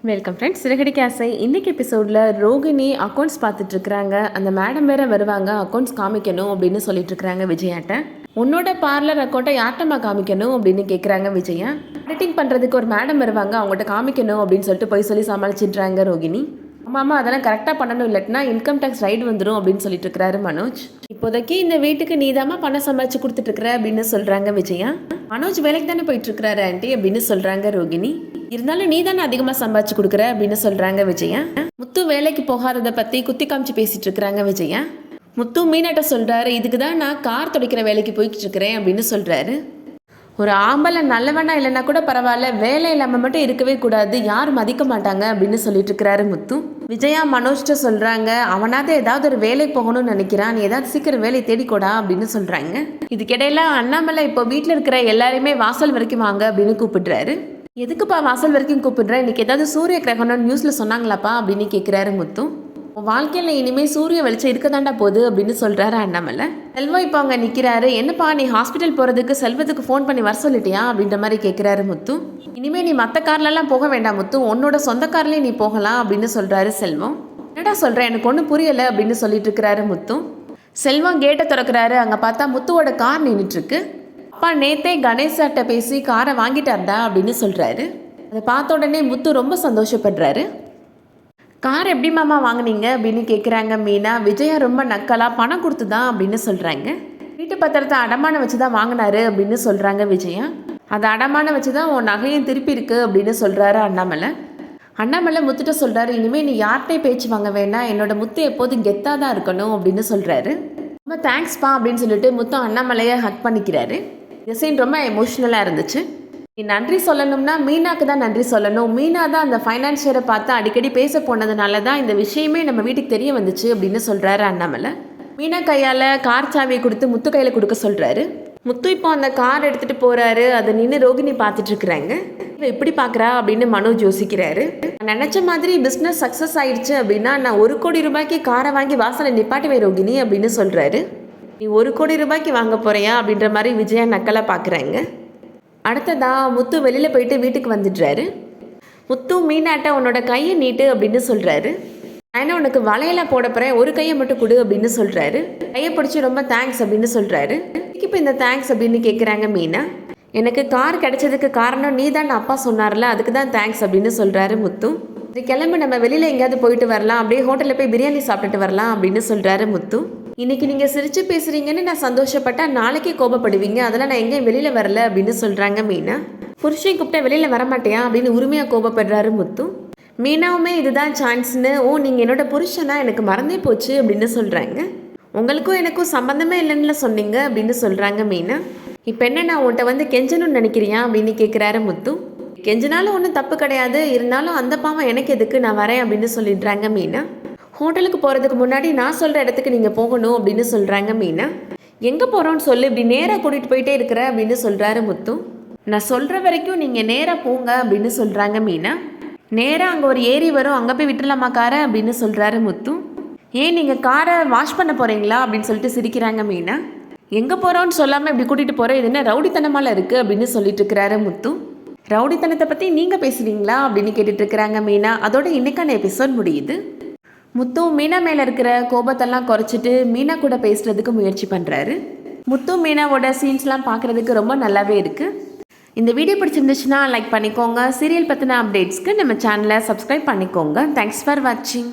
Welcome friends. Siragadikka ஆசை இன்னைக்கு எபிசோடில் ரோகிணி அக்கௌண்ட்ஸ் பார்த்துட்டு இருக்கிறாங்க. அந்த மேடம் வேற வருவாங்க, அக்கௌண்ட்ஸ் காமிக்கணும் அப்படின்னு சொல்லிட்டு இருக்கிறாங்க விஜயாட்ட. உன்னோட பார்லர் அக்கௌண்ட்டை யார்ட்டம்மா காமிக்கணும் அப்படின்னு கேட்குறாங்க விஜயா. எடிட்டிங் பண்ணுறதுக்கு ஒரு மேடம் வருவாங்க, அவங்கள்ட்ட காமிக்கணும் அப்படின்னு சொல்லிட்டு போய் சொல்லி சமாளிச்சிடுறாங்க ரோகிணி. ஆமாம்மா, அதெல்லாம் கரெக்டாக பண்ணணும், இல்லட்டினா இன்கம் டேக்ஸ் ரைடு வந்துடும் அப்படின்னு சொல்லிட்டு இருக்கிறாரு மனோஜ். இப்போதைக்கு இந்த வீட்டுக்கு நீதாம்மா பணம் சம்பாதிச்சு கொடுத்துட்டு இருக்கிற அப்படின்னு சொல்கிறாங்க விஜயா. மனோஜ் வேலைக்கு தானே போயிட்டு இருக்கிறாரு ஆண்டி அப்படின்னு சொல்கிறாங்க ரோகிணி. இருந்தாலும் நீ தானே அதிகமாக சம்பாதிச்சு கொடுக்குற அப்படின்னு சொல்கிறாங்க விஜயா. முத்து வேலைக்கு போகாததை பற்றி குத்தி காமிச்சு பேசிட்டு இருக்கிறாங்க விஜயா. முத்து மீனாட்ட சொல்கிறாரு, இதுக்கு தான் நான் கார் துடைக்கிற வேலைக்கு போய்கிட்டு இருக்கிறேன் அப்படின்னு சொல்கிறாரு. ஒரு ஆம்பளை நல்லவனா இல்லைன்னா கூட பரவாயில்ல, வேலை இல்லாமல் மட்டும் இருக்கவே கூடாது, யாரும் மதிக்க மாட்டாங்க அப்படின்னு சொல்லிட்டு இருக்கிறாரு முத்து. விஜயா மனோஜ்ட்ட சொல்கிறாங்க, அவனாவது ஏதாவது ஒரு வேலைக்கு போகணும்னு நினைக்கிறான், நீ ஏதாவது சீக்கிரம் வேலையை தேடிக்கூடா அப்படின்னு சொல்கிறாங்க. இதுக்கிடையில அண்ணாமலை இப்போ வீட்டில் இருக்கிற எல்லாருமே வாசல் வரைக்கும் வாங்க அப்படின்னு கூப்பிடுறாரு. எதுக்குப்பா வாசல் வரைக்கும் கூப்பிடுறேன், இன்னைக்கு ஏதாவது சூரிய கிரகணம் நியூஸில் சொன்னாங்களாப்பா அப்படின்னு கேட்குறாரு முத்து. வாழ்க்கையில் இனிமேல் சூரிய வெளிச்சம் இருக்க தாண்டா போகுது அப்படின்னு சொல்கிறாரு அண்ணாமலை. செல்வம் இப்போ அங்கே நிற்கிறாரு. என்னப்பா நீ ஹாஸ்பிட்டல் போகிறதுக்கு செல்வத்துக்கு ஃபோன் பண்ணி வர சொல்லிட்டியா அப்படின்ற மாதிரி கேட்குறாரு முத்து. இனிமேல் நீ மற்ற கார்லலாம் போக வேண்டாம் முத்து, உன்னோட சொந்த கார்லேயே நீ போகலாம் அப்படின்னு சொல்கிறாரு செல்வம். என்னடா சொல்கிறேன், எனக்கு ஒன்றும் புரியலை அப்படின்னு சொல்லிட்டு இருக்கிறாரு முத்து. செல்வம் கேட்டை திறக்கிறாரு. அங்கே பார்த்தா முத்துவோட கார் நின்றுட்டுருக்கு. அப்பா நேத்தே கணேசாட்ட பேசி காரை வாங்கிட்டார்டா அப்படின்னு சொல்கிறாரு. அதை பார்த்த உடனே முத்து ரொம்ப சந்தோஷப்படுறாரு. கார் எப்படி மாமா வாங்கினீங்க அப்படின்னு கேட்குறாங்க மீனா. விஜயா ரொம்ப நக்கலாக பணம் கொடுத்து தான் அப்படின்னு சொல்கிறாங்க. வீட்டு பத்திரத்தை அடமானம் வச்சு தான் வாங்கினாரு அப்படின்னு சொல்கிறாங்க விஜயா. அதை அடமானம் வச்சு தான் உன் நகையும் திருப்பி இருக்கு அப்படின்னு சொல்கிறாரு அண்ணாமலை. அண்ணாமலை முத்துட்ட சொல்கிறாரு, இனிமேல் நீ யார்கிட்டையும் பேச்சு வாங்க வேண்டாம், என்னோட முத்து எப்போதும் கெத்தாக தான் இருக்கணும் அப்படின்னு சொல்கிறாரு. ரொம்ப தேங்க்ஸ்ப்பா அப்படின்னு சொல்லிட்டு முத்து அண்ணாமலையை ஹக் பண்ணிக்கிறாரு. இந்த சீன் ரொம்ப எமோஷ்னலாக இருந்துச்சு. நீ நன்றி சொல்லணும்னா மீனாக்கு தான் நன்றி சொல்லணும். மீனா தான் அந்த ஃபைனான்ஷியரை பார்த்து அடிக்கடி பேச போனதுனால தான் இந்த விஷயமே நம்ம வீட்டுக்கு தெரிய வந்துச்சு அப்படின்னு சொல்கிறாரு அண்ணாமலை. மீனா கையால் கார் சாவியை கொடுத்து முத்து கையில் கொடுக்க சொல்கிறாரு. முத்து இப்போ அந்த கார் எடுத்துகிட்டு போகிறாரு. அதை நின்று ரோகிணி பார்த்துட்டு இருக்கிறாங்க. எப்படி பார்க்குறா அப்படின்னு மனோஜ் யோசிக்கிறாரு. நினச்ச மாதிரி பிஸ்னஸ் சக்ஸஸ் ஆயிடுச்சு அப்படின்னா நான் 1 கோடி ரூபாய்க்கு காரை வாங்கி வாசலை நிப்பாட்டுவேன் ரோகிணி அப்படின்னு சொல்கிறாரு. நீ 1 கோடி ரூபாய்க்கு வாங்க போறியா அப்படின்ற மாதிரி விஜயா நக்கலை பார்க்குறாங்க. அடுத்ததா முத்து வெளியில் போயிட்டு வீட்டுக்கு வந்துடுறாரு. முத்து மீனாட்ட உன்னோட கையை நீட்டு அப்படின்னு சொல்கிறாரு. நான் உனக்கு வளையலாம் போட போகிறேன், ஒரு கையை மட்டும் கொடு அப்படின்னு சொல்கிறாரு. கையை பிடிச்சி ரொம்ப தேங்க்ஸ் அப்படின்னு சொல்கிறாரு. இப்போ இந்த தேங்க்ஸ் அப்படின்னு கேட்குறாங்க மீனா. எனக்கு கார் கிடைச்சதுக்கு காரணம் நீ தான் அப்பா சொன்னார்ல, அதுக்கு தான் தேங்க்ஸ் அப்படின்னு சொல்கிறாரு முத்து. இது கிளம்பி நம்ம வெளியில் எங்கேயாவது போயிட்டு வரலாம், அப்படியே ஹோட்டலில் போய் பிரியாணி சாப்பிட்டுட்டு வரலாம் அப்படின்னு சொல்கிறாரு முத்து. இன்றைக்கி நீங்கள் சிரித்து பேசுகிறீங்கன்னு நான் சந்தோஷப்பட்டால் நாளைக்கே கோபப்படுவீங்க, அதெல்லாம் நான் எங்கேயும் வெளியில் வரல அப்படின்னு சொல்கிறாங்க மீனா. புருஷன் கூப்பிட்டா வெளியில் வரமாட்டேயா அப்படின்னு உரிமையாக கோபப்படுறாரு முத்து. மீனாவுமே இதுதான் சான்ஸ்னு, ஓ நீங்கள் என்னோட புருஷனா, எனக்கு மறந்தே போச்சு அப்படின்னு சொல்கிறாங்க. உங்களுக்கும் எனக்கும் சம்மந்தமே இல்லைன்னு சொன்னீங்க அப்படின்னு சொல்கிறாங்க மீனா. இப்போ என்ன நான் உன்கிட்ட வந்து கெஞ்சணும்னு நினைக்கிறியா அப்படின்னு கேட்குறாரு முத்து. கெஞ்சினாலும் ஒன்றும் தப்பு கிடையாது, இருந்தாலும் அந்த பாவம் எனக்கு எதுக்கு, நான் வரேன் அப்படின்னு சொல்லிடுறாங்க மீனா. ஹோட்டலுக்கு போகிறதுக்கு முன்னாடி நான் சொல்கிற இடத்துக்கு நீங்கள் போகணும் அப்படின்னு சொல்கிறாங்க மீனா. எங்கே போகிறோன்னு சொல்லு, இப்படி நேராக கூட்டிகிட்டு போயிட்டே இருக்கிற அப்படின்னு சொல்கிறாரு முத்து. நான் சொல்கிற வரைக்கும் நீங்கள் நேராக போங்க அப்படின்னு சொல்கிறாங்க மீனா. நேராக அங்கே ஒரு ஏரி வரும், அங்கே போய் விட்டுலாமா காரை அப்படின்னு சொல்கிறாரு முத்து. ஏன் நீங்கள் காரை வாஷ் பண்ண போகிறீங்களா அப்படின்னு சொல்லிட்டு சிரிக்கிறாங்க மீனா. எங்கே போகிறோன்னு சொல்லாமல் இப்படி கூட்டிகிட்டு போகிறேன், இது என்ன ரவுடித்தனமால இருக்குது அப்படின்னு சொல்லிட்டு இருக்கிறாரு முத்து. ரவுடித்தனத்தை பற்றி நீங்கள் பேசுகிறீங்களா அப்படின்னு கேட்டுட்ருக்கிறாங்க மீனா. அதோட இன்னைக்கான எபிசோட் முடியுது. முத்து மீனா மேலே இருக்கிற கோபத்தெல்லாம் குறைச்சிட்டு மீனா கூட பேசுகிறதுக்கு முயற்சி பண்ணுறாரு. முத்து மீனாவோட சீன்ஸ்லாம் பார்க்குறதுக்கு ரொம்ப நல்லாவே இருக்குது. இந்த வீடியோ பிடிச்சிருந்துச்சுன்னா லைக் பண்ணிக்கோங்க. சீரியல் பற்றின அப்டேட்ஸ்க்கு நம்ம சேனலை சப்ஸ்கிரைப் பண்ணிக்கோங்க. தேங்க்ஸ் ஃபார் வாட்சிங்.